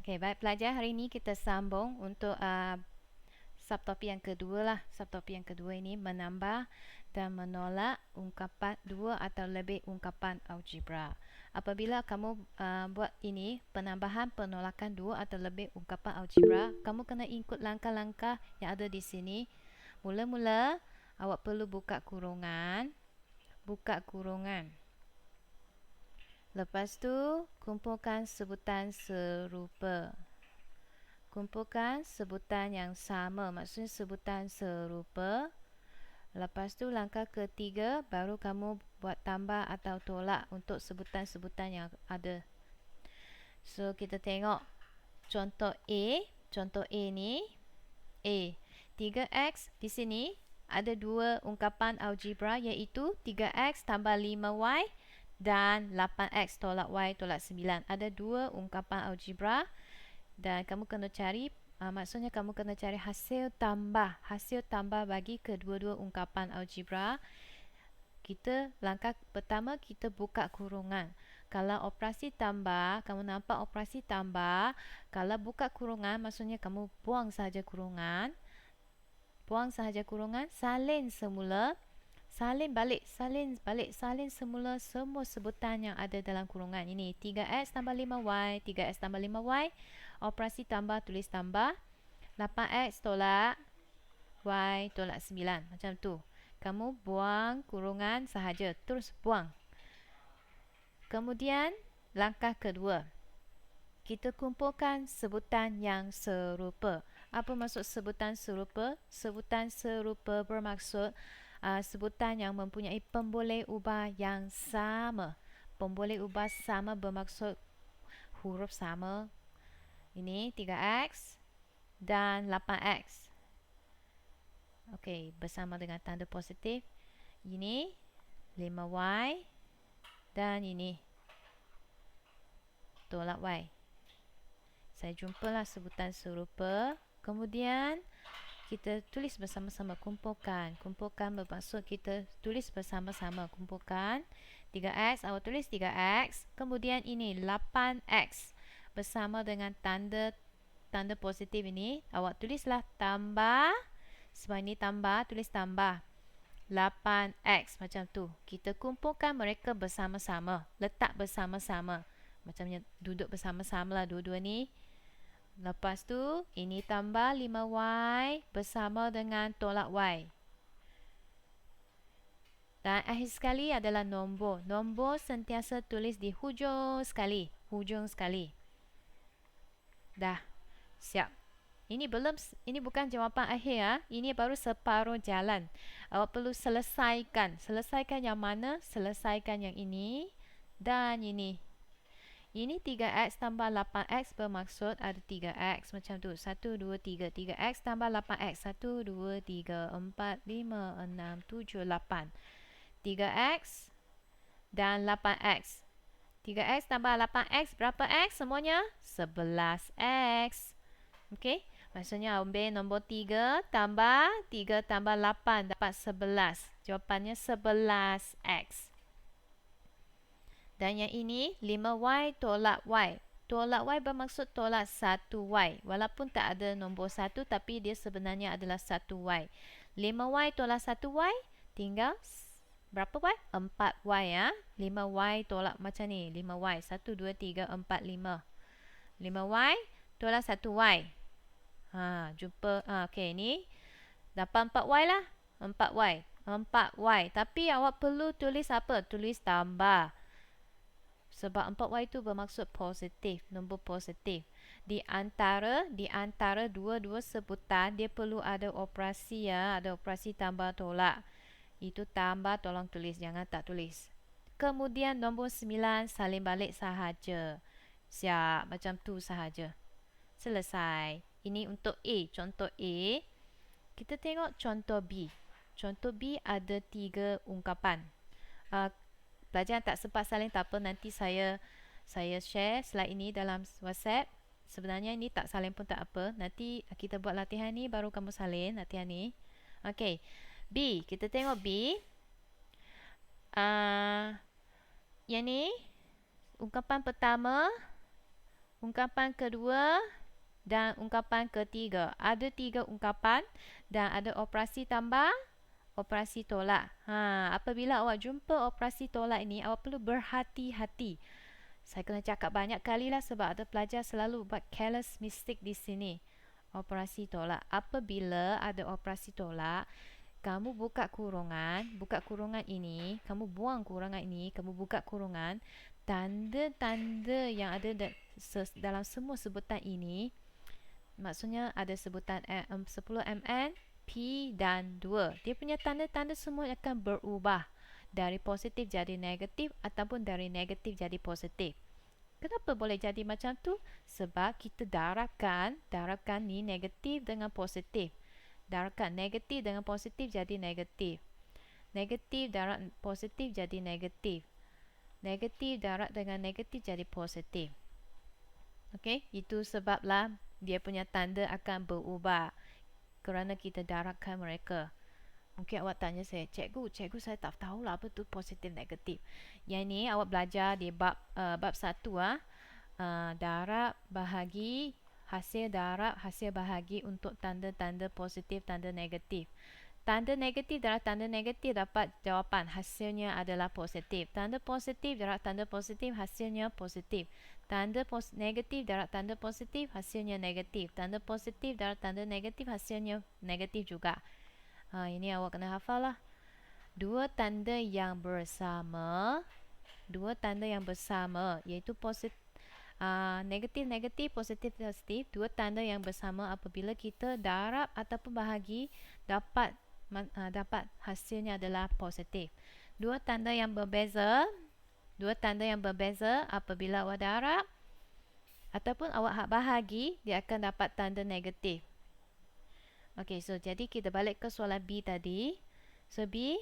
Okey, baik pelajar, hari ini kita sambung untuk subtopik yang kedua lah. Subtopik yang kedua ini menambah dan menolak ungkapan dua atau lebih ungkapan algebra. Apabila kamu buat ini, penambahan penolakan dua atau lebih ungkapan algebra, kamu kena ikut langkah-langkah yang ada di sini. Mula-mula, awak perlu buka kurungan. Buka kurungan. Lepas tu, kumpulkan sebutan serupa. Kumpulkan sebutan yang sama, maksudnya sebutan serupa. Lepas tu langkah ketiga, baru kamu buat tambah atau tolak untuk sebutan-sebutan yang ada. So, kita tengok contoh A. Contoh A ni, A. 3x di sini ada dua ungkapan algebra, iaitu 3x tambah 5y dan 8x tolak y tolak 9. Ada dua ungkapan algebra. Dan kamu kena cari, maksudnya kamu kena cari hasil tambah bagi kedua-dua ungkapan algebra. Langkah pertama, kita buka kurungan. Kalau operasi tambah, kamu nampak operasi tambah. Kalau buka kurungan, maksudnya kamu buang sahaja kurungan. Salin semula. Salin balik semula semua sebutan yang ada dalam kurungan. Ini 3x tambah 5y, 3x tambah 5y. Operasi tambah, tulis tambah. 8x tolak y tolak 9. Macam tu. Kamu buang kurungan sahaja. Terus buang. Kemudian, langkah kedua. Kita kumpulkan sebutan yang serupa. Apa maksud sebutan serupa? Sebutan serupa bermaksud sebutan yang mempunyai pemboleh ubah yang sama. Pemboleh ubah sama bermaksud huruf sama. Ini 3x dan 8x. Okey, bersama dengan tanda positif. Ini 5y dan ini tolak y. Saya jumpalah sebutan serupa. Kemudian kita tulis bersama-sama, kumpulkan. Kumpulkan bermaksud kita tulis bersama-sama, kumpulkan. 3x, awak tulis 3x. Kemudian ini 8x bersama dengan tanda positif ini. Awak tulislah tambah. Sebab ini tambah, tulis tambah. 8x macam tu. Kita kumpulkan mereka bersama-sama. Letak bersama-sama. Macamnya duduk bersama-sama lah dua-dua ni. Lepas tu, ini tambah 5y bersama dengan tolak y. Dan akhir sekali adalah nombor. Nombor sentiasa tulis di hujung sekali. Hujung sekali. Dah. Siap. Ini bukan jawapan akhir. Ini baru separuh jalan. Awak perlu selesaikan. Selesaikan yang mana? Selesaikan yang ini dan ini. Ini 3x tambah 8x bermaksud ada 3x macam tu. 1, 2, 3. 3x tambah 8x. 1, 2, 3, 4, 5, 6, 7, 8. 3x dan 8x. 3x tambah 8x berapa x semuanya? 11x. Okey? Maksudnya ambil nombor 3 tambah 3 tambah 8 dapat 11. Jawapannya 11x. Dan yang ini 5y tolak y. Tolak y bermaksud tolak 1y. Walaupun tak ada nombor 1 tapi dia sebenarnya adalah 1y. 5y tolak 1y tinggal berapa y? 4y ya. 5y tolak macam ni. 5y. 1, 2, 3, 4, 5. 5y tolak 1y. Jumpa. Okey, ni dapat 4y lah. 4y. 4y. Tapi awak perlu tulis apa? Tulis tambah. Sebab 4y itu bermaksud positif, nombor positif. Di antara dua-dua sebutan, dia perlu ada operasi ya, ada operasi tambah tolak. Itu tambah, tolong tulis, jangan tak tulis. Kemudian nombor 9, salin balik sahaja. Siap, macam tu sahaja. Selesai. Ini untuk A, contoh A. Kita tengok contoh B. Contoh B ada 3 ungkapan. Pelajar tak sempat salin tak apa, nanti saya share slide ini dalam WhatsApp. Sebenarnya ini tak salin pun tak apa. Nanti kita buat latihan ni baru kamu salin latihan ni. Okey. B, kita tengok B. Yang ni ungkapan pertama Ungkapan kedua dan ungkapan ketiga. Ada 3 ungkapan dan ada operasi tambah, operasi tolak. Apabila awak jumpa operasi tolak ini, awak perlu berhati-hati. Saya kena cakap banyak kali lah sebab ada pelajar selalu buat careless mistake di sini. Operasi tolak. Apabila ada operasi tolak, kamu buka kurungan ini, kamu buang kurungan ini, kamu buka kurungan, tanda-tanda yang ada dalam semua sebutan ini, maksudnya ada sebutan 10 mn, P dan 2. Dia punya tanda-tanda semua akan berubah dari positif jadi negatif ataupun dari negatif jadi positif. Kenapa boleh jadi macam tu? Sebab kita darabkan ni negatif dengan positif. Darabkan negatif dengan positif jadi negatif. Negatif darab positif jadi negatif. Negatif darab dengan negatif jadi positif. Okey, itu sebablah dia punya tanda akan berubah kerana kita darabkan mereka. Mungkin awak tanya saya, cikgu saya tak tahulah apa tu positif negatif. Yang ni awak belajar di bab 1 darab bahagi, hasil darab, hasil bahagi untuk tanda-tanda positif, tanda negatif. Tanda negatif darab tanda negatif dapat jawapan hasilnya adalah positif. Tanda positif darab tanda positif hasilnya positif. Tanda negatif darab tanda positif hasilnya negatif. Tanda positif darab tanda negatif hasilnya negatif juga. Ini awak kena hafal lah. Dua tanda yang bersama iaitu positif, negatif, positif, positif. Dua tanda yang bersama apabila kita darab ataupun bahagi dapat hasilnya adalah positif. Dua tanda yang berbeza apabila awak darab ataupun awak bahagi, dia akan dapat tanda negatif. Okey, so jadi kita balik ke soalan B tadi. So B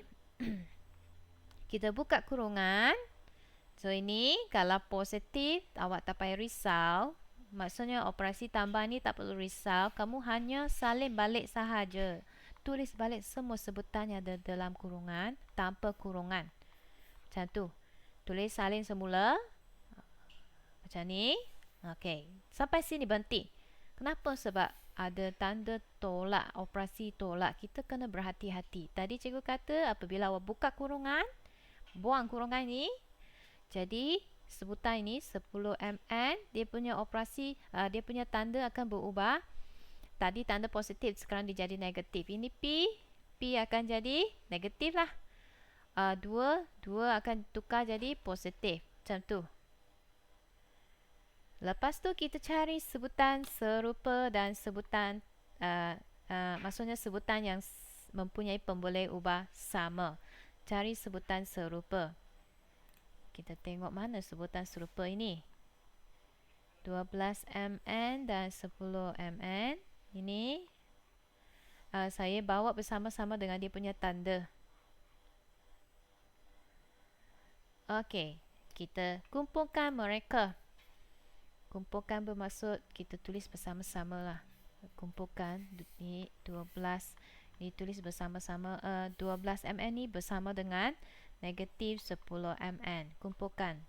kita buka kurungan. So ini kalau positif awak tak payah risau. Maksudnya operasi tambah ni tak perlu risau. Kamu hanya salin balik sahaja. Tulis balik semua sebutan yang ada dalam kurungan tanpa kurungan. Macam tu. Tulis salin semula. Macam ni. Okey. Sampai sini berhenti. Kenapa? Sebab ada tanda tolak, operasi tolak. Kita kena berhati-hati. Tadi cikgu kata apabila awak buka kurungan, buang kurungan ni. Jadi sebutan ini 10 mn, dia punya operasi, dia punya tanda akan berubah. Tadi tanda positif, sekarang dia jadi negatif. Ini P akan jadi negatif lah. 2 akan tukar jadi positif. Macam tu. Lepas tu kita cari sebutan serupa dan sebutan maksudnya sebutan yang mempunyai pemboleh ubah sama. Cari sebutan serupa. Kita tengok mana sebutan serupa ini. 12 mn dan 10 mn. Ini saya bawa bersama-sama dengan dia punya tanda. Okey, kita kumpulkan mereka. Kumpulkan bermaksud kita tulis bersama-sama lah. Kumpulkan ni 12, ni tulis bersama-sama. 12 mn ni bersama dengan negatif 10 mn. Kumpulkan.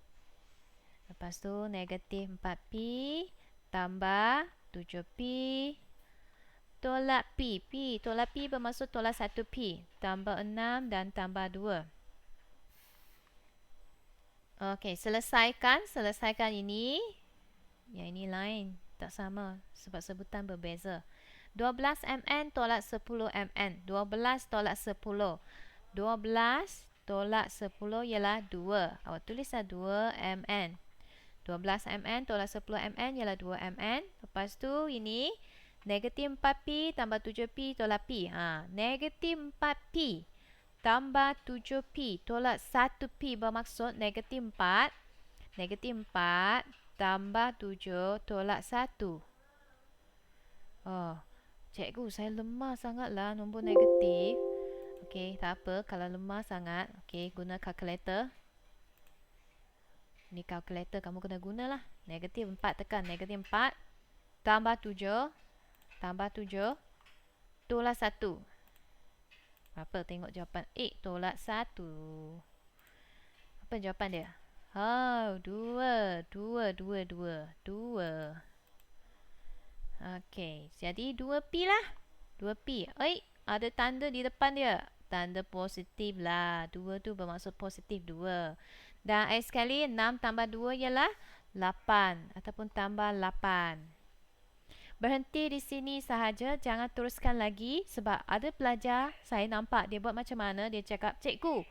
Lepas tu negatif 4p tambah 7p tolak p. Tolak p bermaksud tolak 1p. Tambah 6 dan tambah 2. Okey, selesaikan ini. Yang ini lain, tak sama sebab sebutan berbeza. 12 mn tolak 10 mn. 12 tolak 10. 12 tolak 10 ialah 2. Awak tulislah 2 mn. 12 mn tolak 10 mn ialah 2 mn. Lepas tu ini negatif 4p tambah 7p tolak p. Negatif 4p tambah 7p tolak 1p bermaksud negatif 4. Negatif 4 tambah 7 tolak 1. Cikgu saya lemah sangatlah nombor negatif. Okey, tak apa kalau lemah sangat. Okey, guna kalkulator. Ni kalkulator kamu kena gunalah. Negatif 4 tekan negatif 4 tambah 7 tolak 1. Berapa? Tengok jawapan. Tolak 1. Apa jawapan dia? Oh, 2. 2, 2, 2. 2. Okey, jadi 2P lah. 2P. Ada tanda di depan dia. Tanda positif lah. 2 tu bermaksud positif 2. Dan X sekali 6 tambah 2 ialah 8. Ataupun tambah 8. Berhenti di sini sahaja. Jangan teruskan lagi. Sebab ada pelajar, saya nampak dia buat macam mana. Dia cakap, cikgu,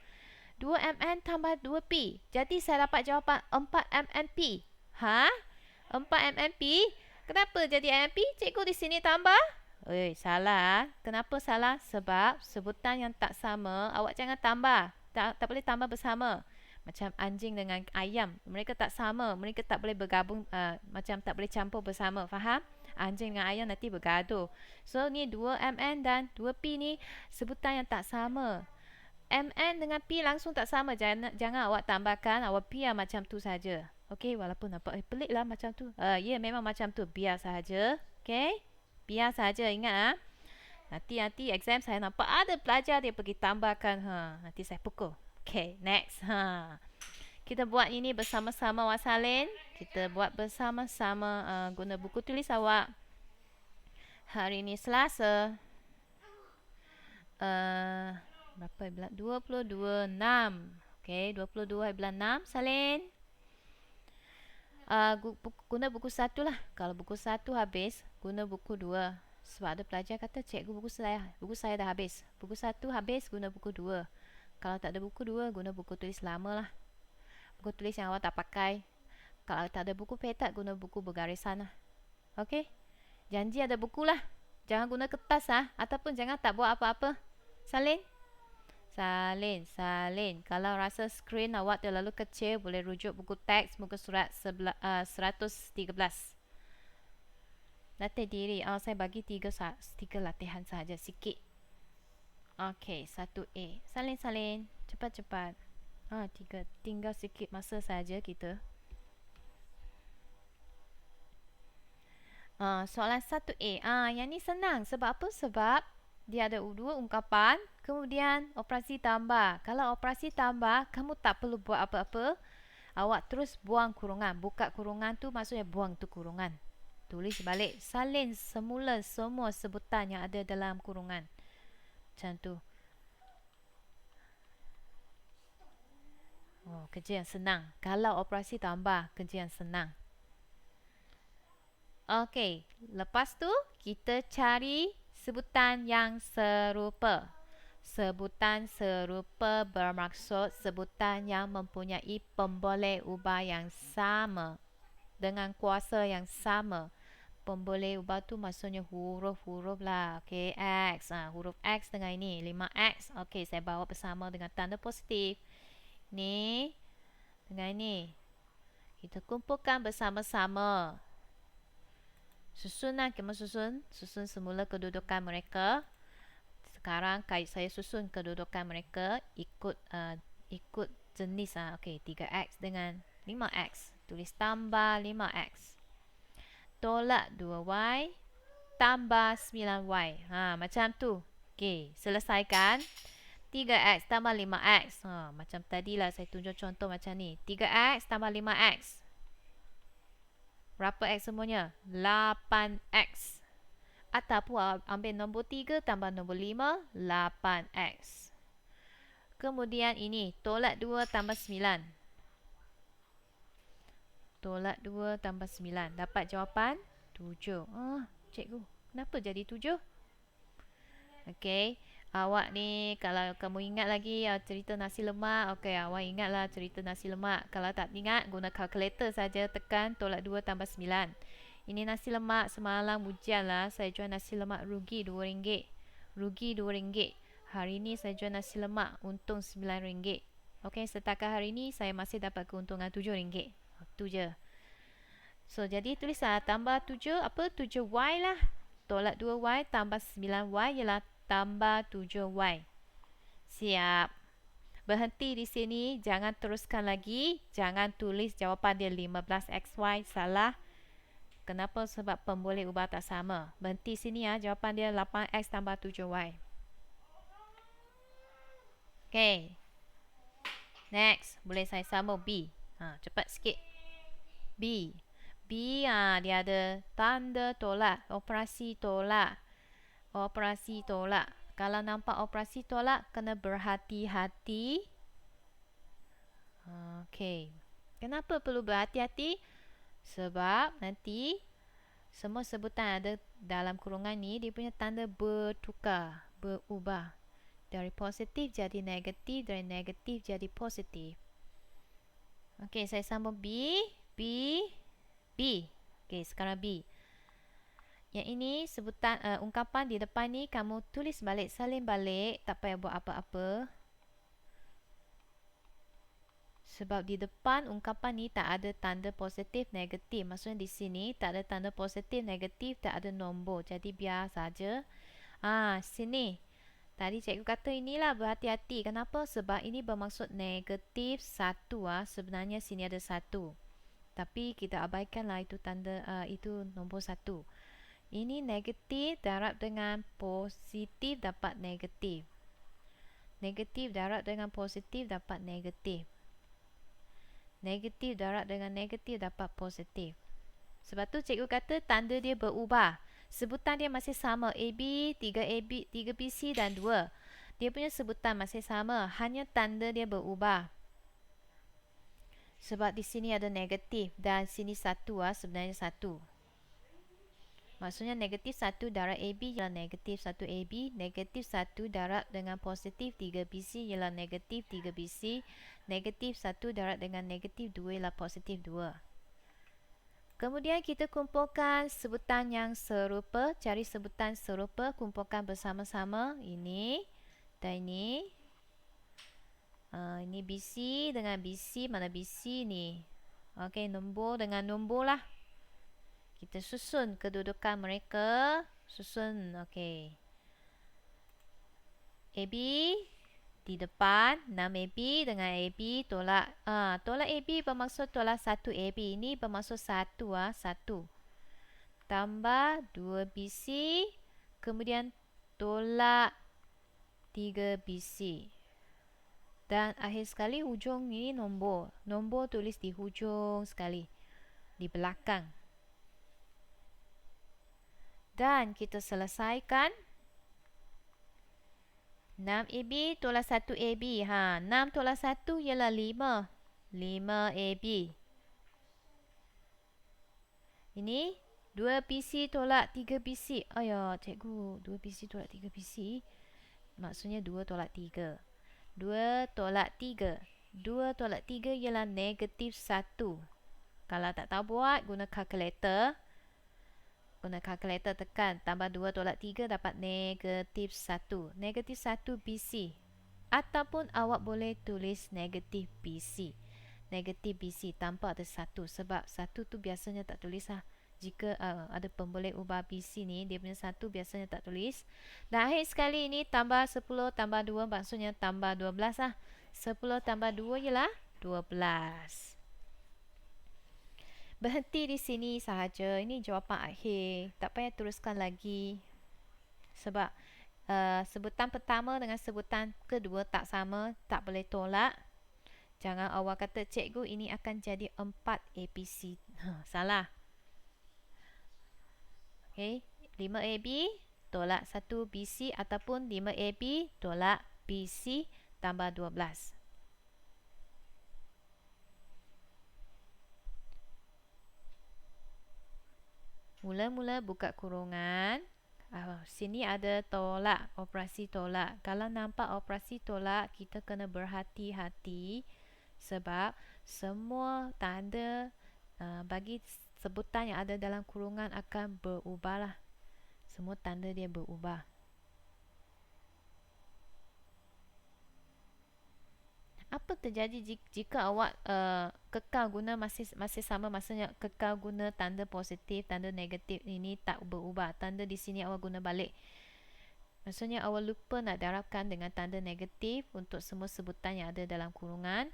2mn tambah 2p. Jadi saya dapat jawapan 4mmp. Ha? 4mmp? Kenapa jadi mmp? Cikgu di sini tambah? Salah. Kenapa salah? Sebab sebutan yang tak sama, awak jangan tambah. Tak boleh tambah bersama. Macam anjing dengan ayam. Mereka tak sama. Mereka tak boleh bergabung, macam tak boleh campur bersama. Faham? Anjing dengan ayam nanti bergaduh. So, ni 2mn dan 2p ni sebutan yang tak sama. MN dengan P langsung tak sama. Jangan awak tambahkan. Awak biar macam tu saja. Okey, walaupun nampak pelik lah macam tu. Ya, memang macam tu. Biar sahaja. Okey? Biar sahaja. Ingat ah. Nanti exam saya nampak ada pelajar dia pergi tambahkan. Nanti saya pukul. Okey, next. Kita buat ini bersama-sama Wasalin. Kita buat bersama-sama guna buku tulis awak. Hari ini Selasa. Berapa bulan? 22, 6. Okey, 22 bulan 6, Salin. Guna buku 1 lah. Kalau buku 1 habis, guna buku 2. Sebab ada pelajar kata, cikgu buku saya dah habis. Buku 1 habis, guna buku 2. Kalau tak ada buku 2, guna buku tulis lama lah. Buku tulis yang awak tak pakai. Kalau tak ada buku petak, guna buku bergarisan lah. Okey? Janji ada buku lah. Jangan guna kertas lah. Ataupun jangan tak buat apa-apa. Salin? Salin. Kalau rasa skrin awak terlalu kecil, boleh rujuk buku teks muka surat 113. Latih diri. Saya bagi 3 latihan sahaja, sikit. Okey, 1A. Salin. Cepat. 3. Tinggal sikit masa saja kita. Soalan 1A. Yang ni senang. Sebab apa? Sebab dia ada 2 ungkapan, kemudian operasi tambah. Kalau operasi tambah, kamu tak perlu buat apa-apa. Awak terus buang kurungan. Buka kurungan tu maksudnya buang tu kurungan. Tulis balik. Salin semula semua sebutan yang ada dalam kurungan. Macam tu. Kerja yang senang. Kalau operasi tambah, kerja yang senang. Okey, lepas tu kita cari sebutan yang serupa. Sebutan serupa bermaksud sebutan yang mempunyai pemboleh ubah yang sama dengan kuasa yang sama. Pemboleh ubah tu maksudnya huruf-huruf lah. Okey, X. Huruf X dengan ini 5X. Okey, saya bawa bersama dengan tanda positif. Ni dengan ini. Kita kumpulkan bersama-sama. Susun lah, kamu susun semula kedudukan mereka. Sekarang saya susun kedudukan mereka ikut jenis. Okey, 3X dengan 5X. Tulis tambah 5X. Tolak 2Y tambah 9Y. Macam tu. Okey, selesaikan. 3X tambah 5X. Macam tadilah saya tunjuk contoh macam ni. 3X tambah 5X. Berapa X semuanya? 8X. Ataupun ambil nombor 3 tambah nombor 5, 8X. Kemudian ini, tolak 2 tambah 9. Tolak 2 tambah 9. Dapat jawapan 7. Cikgu, kenapa jadi 7? Okey. Awak ni, kalau kamu ingat lagi cerita nasi lemak, okey, awak ingatlah cerita nasi lemak. Kalau tak ingat, guna kalkulator saja, tekan tolak 2 tambah 9. Ini nasi lemak, semalam ujian lah, saya jual nasi lemak rugi RM2. Rugi RM2. Hari ni saya jual nasi lemak, untung RM9. Okey, setakat hari ni saya masih dapat keuntungan RM7. Itu je. So, jadi tulislah tambah 7, 7Y lah. Tolak 2Y tambah 9Y ialah tambah 7Y. Siap. Berhenti di sini. Jangan teruskan lagi. Jangan tulis jawapan dia 15XY. Salah. Kenapa? Sebab pemboleh ubah tak sama. Berhenti sini ya. Jawapan dia 8X tambah 7Y. Okay. Next. Boleh saya sambung B. Cepat sikit. B. B, dia ada tanda tolak. Operasi tolak. Operasi tolak. Kalau nampak operasi tolak, kena berhati-hati. Okey. Kenapa perlu berhati-hati? Sebab nanti semua sebutan ada dalam kurungan ni, dia punya tanda bertukar, berubah. Dari positif jadi negatif, dari negatif jadi positif. Okey, saya sambung B, B, B. Okey, sekarang B. Yang ini sebutan ungkapan di depan ni kamu tulis balik, salin balik, tak payah buat apa-apa. Sebab di depan ungkapan ni tak ada tanda positif negatif. Maksudnya di sini tak ada tanda positif negatif, tak ada nombor. Jadi biar saja. Sini. Tadi cikgu kata inilah berhati-hati. Kenapa? Sebab ini bermaksud negatif 1. Sebenarnya sini ada 1. Tapi kita abaikanlah itu tanda itu nombor 1. Ini negatif darab dengan positif dapat negatif. Negatif darab dengan positif dapat negatif. Negatif darab dengan negatif dapat positif. Sebab tu cikgu kata tanda dia berubah. Sebutan dia masih sama. AB, 3AB, 3BC dan 2. Dia punya sebutan masih sama. Hanya tanda dia berubah. Sebab di sini ada negatif. Dan sini 1 sebenarnya 1. Maksudnya negatif 1 darab AB ialah negatif 1AB. Negatif 1 darab dengan positif 3BC ialah negatif 3BC. Negatif 1 darab dengan negatif 2 ialah positif 2. Kemudian kita kumpulkan sebutan yang serupa. Cari sebutan serupa, kumpulkan bersama-sama. Ini dan ini. Ini BC dengan BC. Mana BC ni? Okey, nombor dengan nombor lah. Kita susun kedudukan mereka. Susun, okey. AB di depan, 6AB dengan AB tolak. Tolak AB bermaksud tolak 1AB. Ini bermaksud 1. 1. Tambah 2BC. Kemudian tolak 3BC. Dan akhir sekali hujung ini nombor. Nombor tulis di hujung sekali. Di belakang. Dan kita selesaikan. 6AB tolak 1AB. 6 tolak 1 ialah 5. 5AB. Ini 2BC tolak 3BC. Ayah, cikgu. 2BC tolak 3BC. Maksudnya 2 tolak 3. 2 tolak 3. 2 tolak 3 ialah negatif 1. Kalau tak tahu buat, guna kalkulator. Guna kalkulator tekan. Tambah 2 tolak 3 dapat negatif 1. Negatif 1 BC. Ataupun awak boleh tulis negatif BC. Negatif BC tanpa ada 1. Sebab 1 tu biasanya tak tulis lah. Jika ada pemboleh ubah BC ni, dia punya 1 biasanya tak tulis. Dan akhir sekali ini tambah 10 tambah 2 maksudnya tambah 12 lah. 10 tambah 2 ialah 12. Berhenti di sini sahaja. Ini jawapan akhir. Tak payah teruskan lagi. Sebab sebutan pertama dengan sebutan kedua tak sama. Tak boleh tolak. Jangan awak kata, cikgu ini akan jadi 4 APC. Salah. Okay. 5AB tolak 1 BC ataupun 5AB tolak BC tambah 12. Mula-mula buka kurungan. Sini ada tolak, operasi tolak. Kalau nampak operasi tolak, kita kena berhati-hati. Sebab semua tanda bagi sebutan yang ada dalam kurungan akan berubah lah. Semua tanda dia berubah. Apa terjadi jika awak kekal guna masih sama, maksudnya kekal guna tanda positif, tanda negatif ini tak berubah. Tanda di sini awak guna balik. Maksudnya awak lupa nak darabkan dengan tanda negatif untuk semua sebutan yang ada dalam kurungan.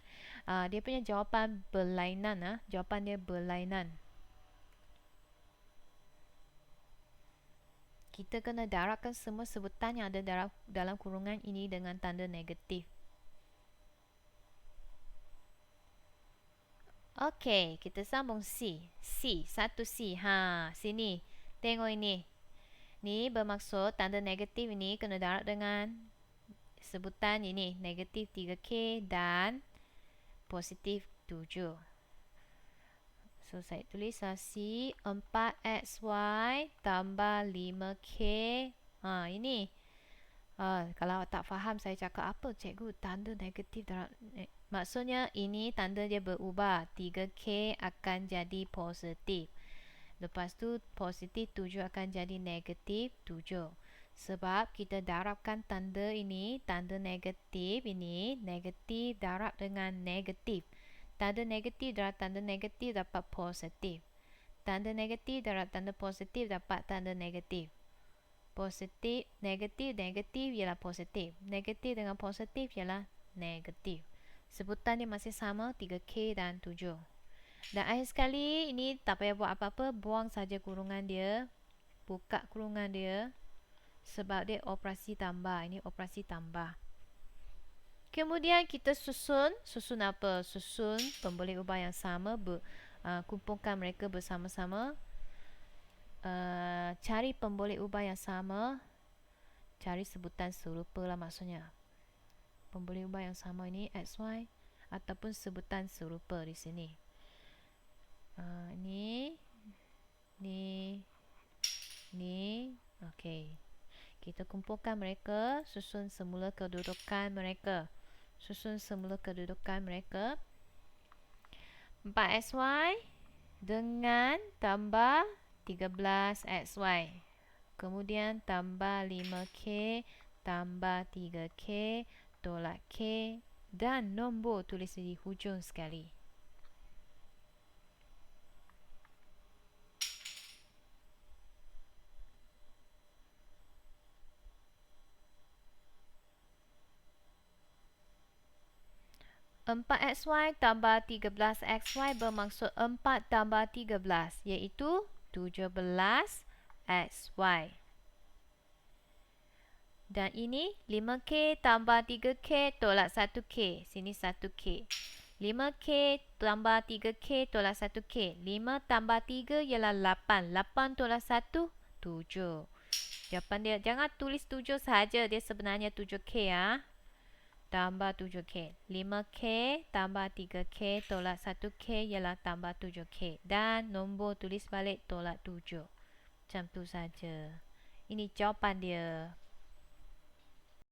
Dia punya jawapan berlainan. Jawapan dia berlainan. Kita kena darabkan semua sebutan yang ada dalam kurungan ini dengan tanda negatif. Okey, kita sambung C. C, satu C. Ha, sini. Tengok ini. Ni bermaksud tanda negatif ini kena darab dengan sebutan ini. Negatif 3K dan positif 7. So, saya tulis C 4XY tambah 5K. Ha, ini. Kalau tak faham saya cakap apa, cikgu? Tanda negatif darab... maksudnya ini tanda dia berubah. 3K akan jadi positif. Lepas tu positif 7 akan jadi negatif 7. Sebab kita darabkan tanda ini, tanda negatif ini, negatif darab dengan negatif. Tanda negatif darab tanda negatif dapat positif. Tanda negatif darab tanda positif dapat tanda negatif. Positif, negatif, negatif ialah positif. Negatif dengan positif ialah negatif. Sebutan dia masih sama, 3K dan 7. Dan akhir sekali, ini tak payah buat apa-apa. Buang saja kurungan dia. Buka kurungan dia. Sebab dia operasi tambah. Ini operasi tambah. Kemudian kita susun. Susun apa? Susun pemboleh ubah yang sama. Kumpulkan mereka bersama-sama. Cari pemboleh ubah yang sama. Cari sebutan serupa lah maksudnya. Pemboleh ubah yang sama ini XY ataupun sebutan serupa di sini. Ni. Okey. Kita kumpulkan mereka. Susun semula kedudukan mereka. 4XY dengan tambah 13XY. Kemudian tambah 5K tambah 3K tolak K dan nombor tulis di hujung sekali. Empat XY tambah 13XY bermaksud 4 tambah 13 iaitu 17XY. Dan ini 5K tambah 3K tolak 1K. Sini 1K. 5K tambah 3K tolak 1K. 5 tambah 3 ialah 8. 8 tolak 1, 7. Jawapan dia, jangan tulis 7 saja. Dia sebenarnya 7K ya. Tambah 7K. 5K tambah 3K tolak 1K ialah tambah 7K. Dan nombor tulis balik tolak 7. Macam tu saja. Ini jawapan dia.